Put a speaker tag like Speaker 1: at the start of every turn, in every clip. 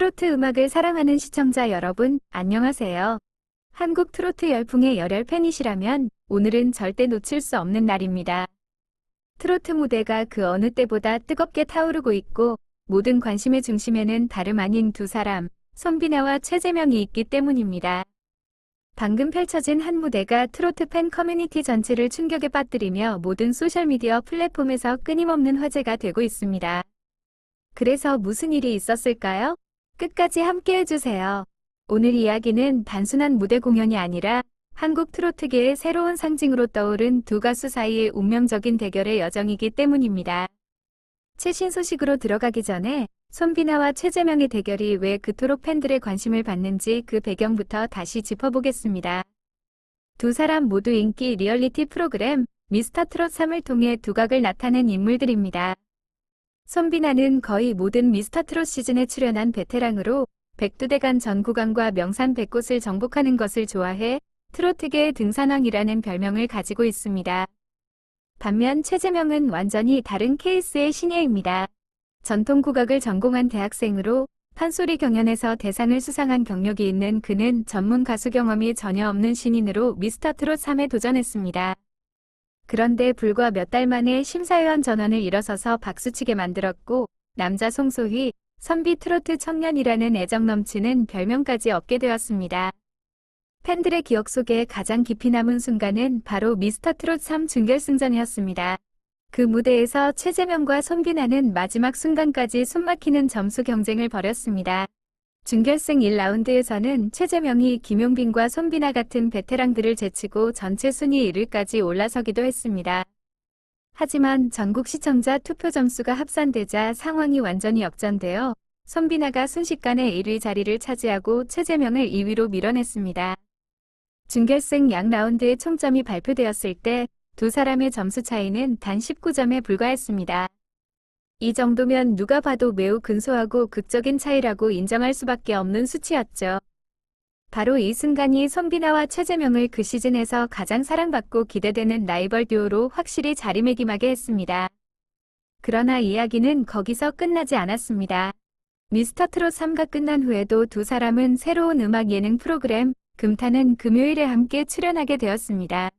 Speaker 1: 트로트 음악을 사랑하는 시청자 여러분, 안녕하세요. 한국 트로트 열풍의 열혈 팬이시라면 오늘은 절대 놓칠 수 없는 날입니다. 트로트 무대가 그 어느 때보다 뜨겁게 타오르고 있고 모든 관심의 중심에는 다름 아닌 두 사람, 손비나와 최재명이 있기 때문입니다. 방금 펼쳐진 한 무대가 트로트 팬 커뮤니티 전체를 충격에 빠뜨리며 모든 소셜미디어 플랫폼에서 끊임없는 화제가 되고 있습니다. 그래서 무슨 일이 있었을까요? 끝까지 함께 해주세요. 오늘 이야기는 단순한 무대 공연이 아니라 한국 트로트계의 새로운 상징으로 떠오른 두 가수 사이의 운명적인 대결의 여정이기 때문입니다. 최신 소식으로 들어가기 전에 손비나와 최재명의 대결이 왜 그토록 팬들의 관심을 받는지 그 배경부터 다시 짚어보겠습니다. 두 사람 모두 인기 리얼리티 프로그램 미스터 트롯 3을 통해 두각을 나타낸 인물들입니다. 손비나는 거의 모든 미스터 트롯 시즌에 출연한 베테랑으로 백두대간 전구강과 명산 100곳을 정복하는 것을 좋아해 트로트계의 등산왕이라는 별명을 가지고 있습니다. 반면 최재명은 완전히 다른 케이스의 신예입니다. 전통 국악을 전공한 대학생으로 판소리 경연에서 대상을 수상한 경력이 있는 그는 전문 가수 경험이 전혀 없는 신인으로 미스터 트롯 3에 도전했습니다. 그런데 불과 몇 달 만에 심사위원 전원을 일어서서 박수치게 만들었고 남자 송소희, 선비 트로트 청년이라는 애정 넘치는 별명까지 얻게 되었습니다. 팬들의 기억 속에 가장 깊이 남은 순간은 바로 미스터 트롯 3 준결승전이었습니다. 그 무대에서 최재명과 손비나는 마지막 순간까지 숨막히는 점수 경쟁을 벌였습니다. 준결승 1라운드에서는 최재명이 김용빈과 손비나 같은 베테랑들을 제치고 전체 순위 1위까지 올라서기도 했습니다. 하지만 전국 시청자 투표 점수가 합산되자 상황이 완전히 역전되어 손비나가 순식간에 1위 자리를 차지하고 최재명을 2위로 밀어냈습니다. 준결승 양 라운드의 총점이 발표되었을 때 두 사람의 점수 차이는 단 19점에 불과했습니다. 이 정도면 누가 봐도 매우 근소하고 극적인 차이라고 인정할 수밖에 없는 수치였죠. 바로 이 순간이 손비나와 최재명을 그 시즌에서 가장 사랑받고 기대되는 라이벌 듀오로 확실히 자리매김하게 했습니다. 그러나 이야기는 거기서 끝나지 않았습니다. 미스터 트롯 3가 끝난 후에도 두 사람은 새로운 음악 예능 프로그램 금타는 금요일에 함께 출연하게 되었습니다.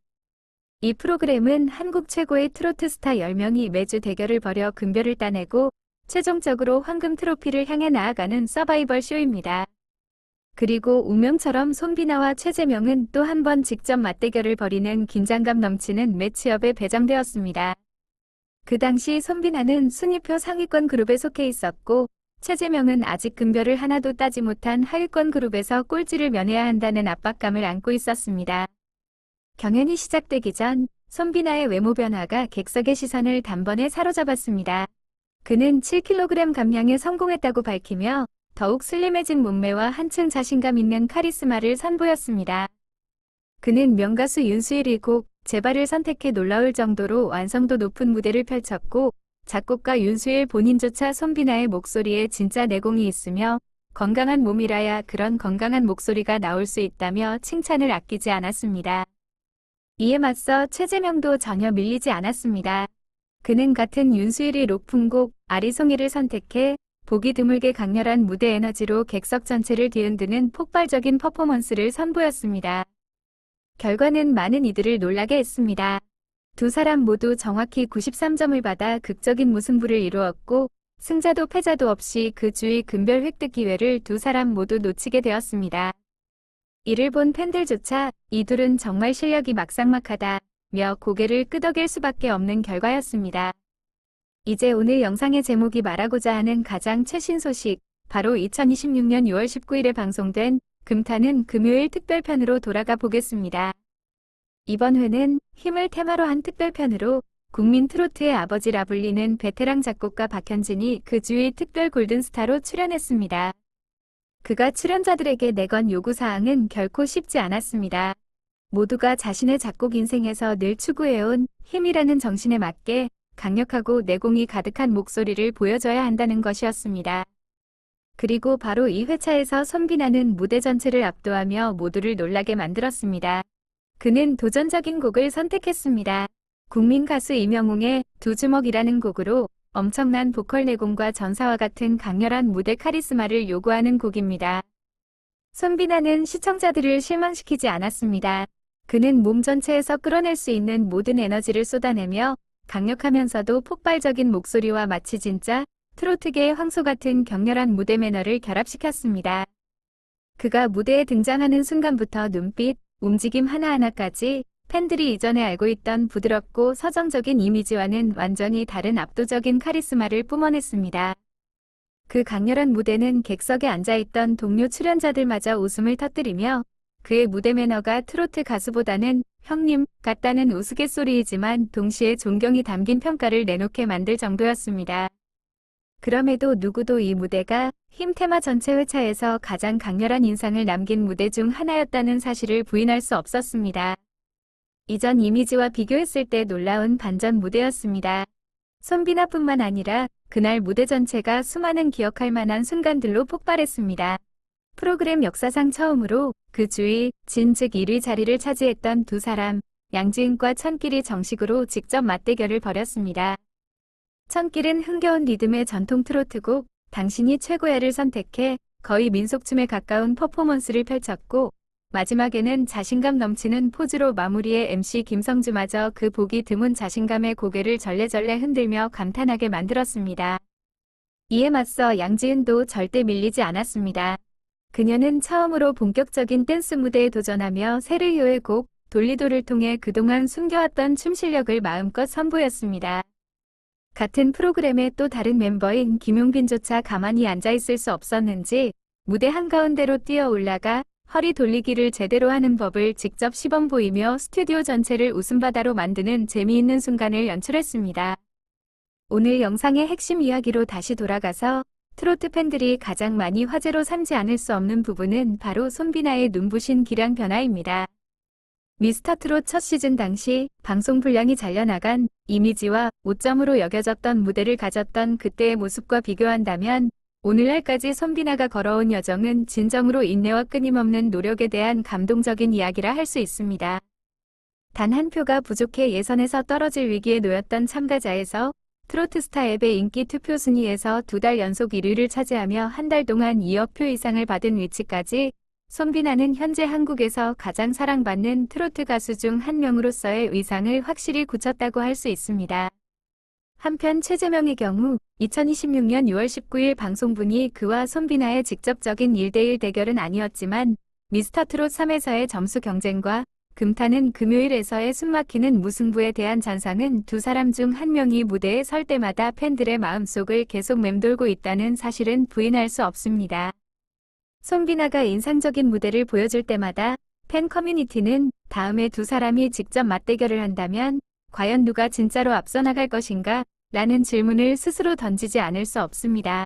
Speaker 1: 이 프로그램은 한국 최고의 트로트 스타 10명이 매주 대결을 벌여 금별을 따내고 최종적으로 황금 트로피를 향해 나아가는 서바이벌 쇼입니다. 그리고 운명처럼 손비나와 최재명은 또 한 번 직접 맞대결을 벌이는 긴장감 넘치는 매치업에 배정되었습니다. 그 당시 손비나는 순위표 상위권 그룹에 속해 있었고 최재명은 아직 금별을 하나도 따지 못한 하위권 그룹에서 꼴찌를 면해야 한다는 압박감을 안고 있었습니다. 경연이 시작되기 전 손비나의 외모 변화가 객석의 시선을 단번에 사로잡았습니다. 그는 7kg 감량에 성공했다고 밝히며 더욱 슬림해진 몸매와 한층 자신감 있는 카리스마를 선보였습니다. 그는 명가수 윤수일의 곡 제발을 선택해 놀라울 정도로 완성도 높은 무대를 펼쳤고 작곡가 윤수일 본인조차 손비나의 목소리에 진짜 내공이 있으며 건강한 몸이라야 그런 건강한 목소리가 나올 수 있다며 칭찬을 아끼지 않았습니다. 이에 맞서 최재명도 전혀 밀리지 않았습니다. 그는 같은 윤수일의 록풍곡 아리송이를 선택해 보기 드물게 강렬한 무대 에너지로 객석 전체를 뒤흔드는 폭발적인 퍼포먼스를 선보였습니다. 결과는 많은 이들을 놀라게 했습니다. 두 사람 모두 정확히 93점을 받아 극적인 무승부를 이루었고 승자도 패자도 없이 그 주의 금별 획득 기회를 두 사람 모두 놓치게 되었습니다. 이를 본 팬들조차 이 둘은 정말 실력이 막상막하다며 고개를 끄덕일 수밖에 없는 결과였습니다. 이제 오늘 영상의 제목이 말하고자 하는 가장 최신 소식, 바로 2026년 6월 19일에 방송된 금타는 금요일 특별편으로 돌아가 보겠습니다. 이번 회는 힘을 테마로 한 특별편으로 국민 트로트의 아버지라 불리는 베테랑 작곡가 박현진이 그 주의 특별 골든스타로 출연했습니다. 그가 출연자들에게 내건 요구사항은 결코 쉽지 않았습니다. 모두가 자신의 작곡 인생에서 늘 추구해온 힘이라는 정신에 맞게 강력하고 내공이 가득한 목소리를 보여줘야 한다는 것이었습니다. 그리고 바로 이 회차에서 손비나는 무대 전체를 압도하며 모두를 놀라게 만들었습니다. 그는 도전적인 곡을 선택했습니다. 국민 가수 이명웅의 두 주먹이라는 곡으로 엄청난 보컬 내공과 전사와 같은 강렬한 무대 카리스마를 요구하는 곡입니다. 손비나는 시청자들을 실망시키지 않았습니다. 그는 몸 전체에서 끌어낼 수 있는 모든 에너지를 쏟아내며 강력하면서도 폭발적인 목소리와 마치 진짜 트로트계의 황소 같은 격렬한 무대 매너를 결합시켰습니다. 그가 무대에 등장하는 순간부터 눈빛, 움직임 하나하나까지 팬들이 이전에 알고 있던 부드럽고 서정적인 이미지와는 완전히 다른 압도적인 카리스마를 뿜어냈습니다. 그 강렬한 무대는 객석에 앉아있던 동료 출연자들마저 웃음을 터뜨리며 그의 무대 매너가 트로트 가수보다는 형님 같다는 우스갯소리이지만 동시에 존경이 담긴 평가를 내놓게 만들 정도였습니다. 그럼에도 누구도 이 무대가 힘 테마 전체 회차에서 가장 강렬한 인상을 남긴 무대 중 하나였다는 사실을 부인할 수 없었습니다. 이전 이미지와 비교했을 때 놀라운 반전 무대였습니다. 손비나뿐만 아니라 그날 무대 전체가 수많은 기억할 만한 순간들로 폭발했습니다. 프로그램 역사상 처음으로 그 주위, 진 즉 1위 자리를 차지했던 두 사람, 양지은과 천길이 정식으로 직접 맞대결을 벌였습니다. 천길은 흥겨운 리듬의 전통 트로트곡 당신이 최고야를 선택해 거의 민속춤에 가까운 퍼포먼스를 펼쳤고 마지막에는 자신감 넘치는 포즈로 마무리해 MC 김성주마저 그 보기 드문 자신감의 고개를 절레절레 흔들며 감탄하게 만들었습니다. 이에 맞서 양지은도 절대 밀리지 않았습니다. 그녀는 처음으로 본격적인 댄스 무대에 도전하며 세르효의 곡 돌리도를 통해 그동안 숨겨왔던 춤 실력을 마음껏 선보였습니다. 같은 프로그램의 또 다른 멤버인 김용빈조차 가만히 앉아있을 수 없었는지 무대 한가운데로 뛰어 올라가 허리 돌리기를 제대로 하는 법을 직접 시범 보이며 스튜디오 전체를 웃음바다로 만드는 재미있는 순간을 연출했습니다. 오늘 영상의 핵심 이야기로 다시 돌아가서 트로트 팬들이 가장 많이 화제로 삼지 않을 수 없는 부분은 바로 손비나의 눈부신 기량 변화입니다. 미스터트롯 첫 시즌 당시 방송 분량이 잘려나간 이미지와 오점으로 여겨졌던 무대를 가졌던 그때의 모습과 비교한다면 오늘날까지 손비나가 걸어온 여정은 진정으로 인내와 끊임없는 노력에 대한 감동적인 이야기라 할 수 있습니다. 단 한 표가 부족해 예선에서 떨어질 위기에 놓였던 참가자에서 트로트스타 앱의 인기 투표 순위에서 2달 연속 1위를 차지하며 한 달 동안 2억 표 이상을 받은 위치까지 손비나는 현재 한국에서 가장 사랑받는 트로트 가수 중 한 명으로서의 위상을 확실히 굳혔다고 할 수 있습니다. 한편 최재명의 경우 2026년 6월 19일 방송분이 그와 손비나의 직접적인 1대1 대결은 아니었지만 미스터트롯 3에서의 점수 경쟁과 금타는 금요일에서의 숨막히는 무승부에 대한 잔상은 두 사람 중 한 명이 무대에 설 때마다 팬들의 마음속을 계속 맴돌고 있다는 사실은 부인할 수 없습니다. 손비나가 인상적인 무대를 보여줄 때마다 팬 커뮤니티는 다음에 두 사람이 직접 맞대결을 한다면 과연 누가 진짜로 앞서 나갈 것인가? 라는 질문을 스스로 던지지 않을 수 없습니다.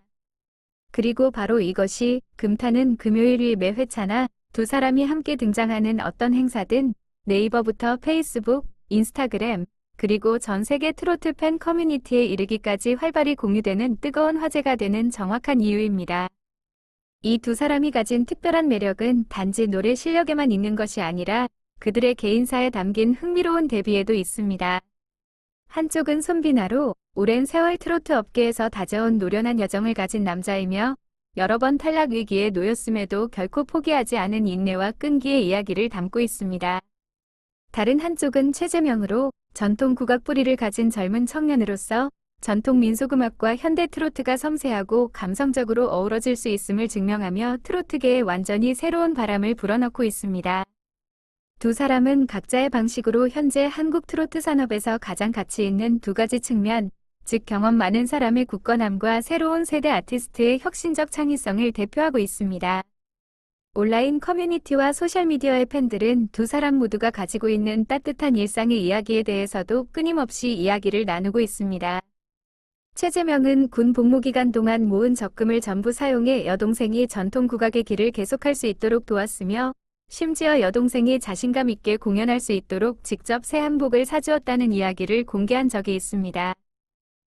Speaker 1: 그리고 바로 이것이 금타는 금요일이 매 회차나 두 사람이 함께 등장하는 어떤 행사든 네이버부터 페이스북, 인스타그램, 그리고 전 세계 트로트 팬 커뮤니티에 이르기까지 활발히 공유되는 뜨거운 화제가 되는 정확한 이유입니다. 이 두 사람이 가진 특별한 매력은 단지 노래 실력에만 있는 것이 아니라 그들의 개인사에 담긴 흥미로운 대비에도 있습니다. 한쪽은 손비나로 오랜 세월 트로트 업계에서 다져온 노련한 여정을 가진 남자이며 여러 번 탈락 위기에 놓였음에도 결코 포기하지 않은 인내와 끈기의 이야기를 담고 있습니다. 다른 한쪽은 최재명으로 전통 국악 뿌리를 가진 젊은 청년으로서 전통 민속음악과 현대 트로트가 섬세하고 감성적으로 어우러질 수 있음을 증명하며 트로트계에 완전히 새로운 바람을 불어넣고 있습니다. 두 사람은 각자의 방식으로 현재 한국 트로트 산업에서 가장 가치 있는 두 가지 측면, 즉 경험 많은 사람의 굳건함과 새로운 세대 아티스트의 혁신적 창의성을 대표하고 있습니다. 온라인 커뮤니티와 소셜미디어의 팬들은 두 사람 모두가 가지고 있는 따뜻한 일상의 이야기에 대해서도 끊임없이 이야기를 나누고 있습니다. 최재명은 군 복무 기간 동안 모은 적금을 전부 사용해 여동생이 전통 국악의 길을 계속할 수 있도록 도왔으며 심지어 여동생이 자신감 있게 공연할 수 있도록 직접 새 한복을 사주었다는 이야기를 공개한 적이 있습니다.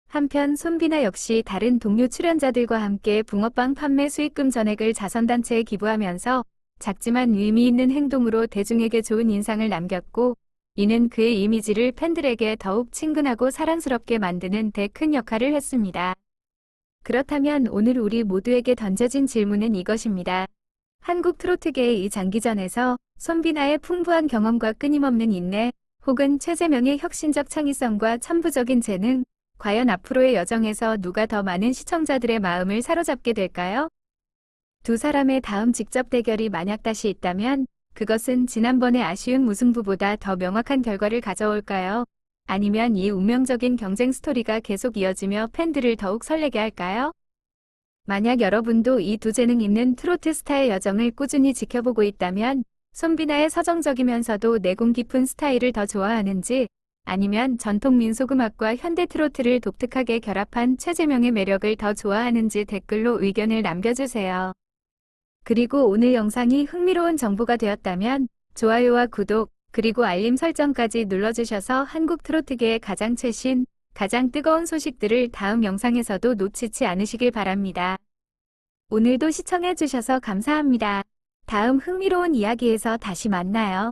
Speaker 1: 한편 손비나 역시 다른 동료 출연자들과 함께 붕어빵 판매 수익금 전액을 자선단체에 기부하면서 작지만 의미 있는 행동으로 대중에게 좋은 인상을 남겼고 이는 그의 이미지를 팬들에게 더욱 친근하고 사랑스럽게 만드는 데 큰 역할을 했습니다. 그렇다면 오늘 우리 모두에게 던져진 질문은 이것입니다. 한국 트로트계의 이 장기전에서 손비나의 풍부한 경험과 끊임없는 인내, 혹은 최재명의 혁신적 창의성과 천부적인 재능, 과연 앞으로의 여정에서 누가 더 많은 시청자들의 마음을 사로잡게 될까요? 두 사람의 다음 직접 대결이 만약 다시 있다면 그것은 지난번의 아쉬운 무승부보다 더 명확한 결과를 가져올까요? 아니면 이 운명적인 경쟁 스토리가 계속 이어지며 팬들을 더욱 설레게 할까요? 만약 여러분도 이 두 재능 있는 트로트 스타의 여정을 꾸준히 지켜보고 있다면 손비나의 서정적이면서도 내공 깊은 스타일을 더 좋아하는지, 아니면 전통 민속음악과 현대 트로트를 독특하게 결합한 최재명의 매력을 더 좋아하는지 댓글로 의견을 남겨주세요. 그리고 오늘 영상이 흥미로운 정보가 되었다면 좋아요와 구독, 그리고 알림 설정까지 눌러주셔서 한국 트로트계의 가장 최신, 가장 뜨거운 소식들을 다음 영상에서도 놓치지 않으시길 바랍니다. 오늘도 시청해주셔서 감사합니다. 다음 흥미로운 이야기에서 다시 만나요.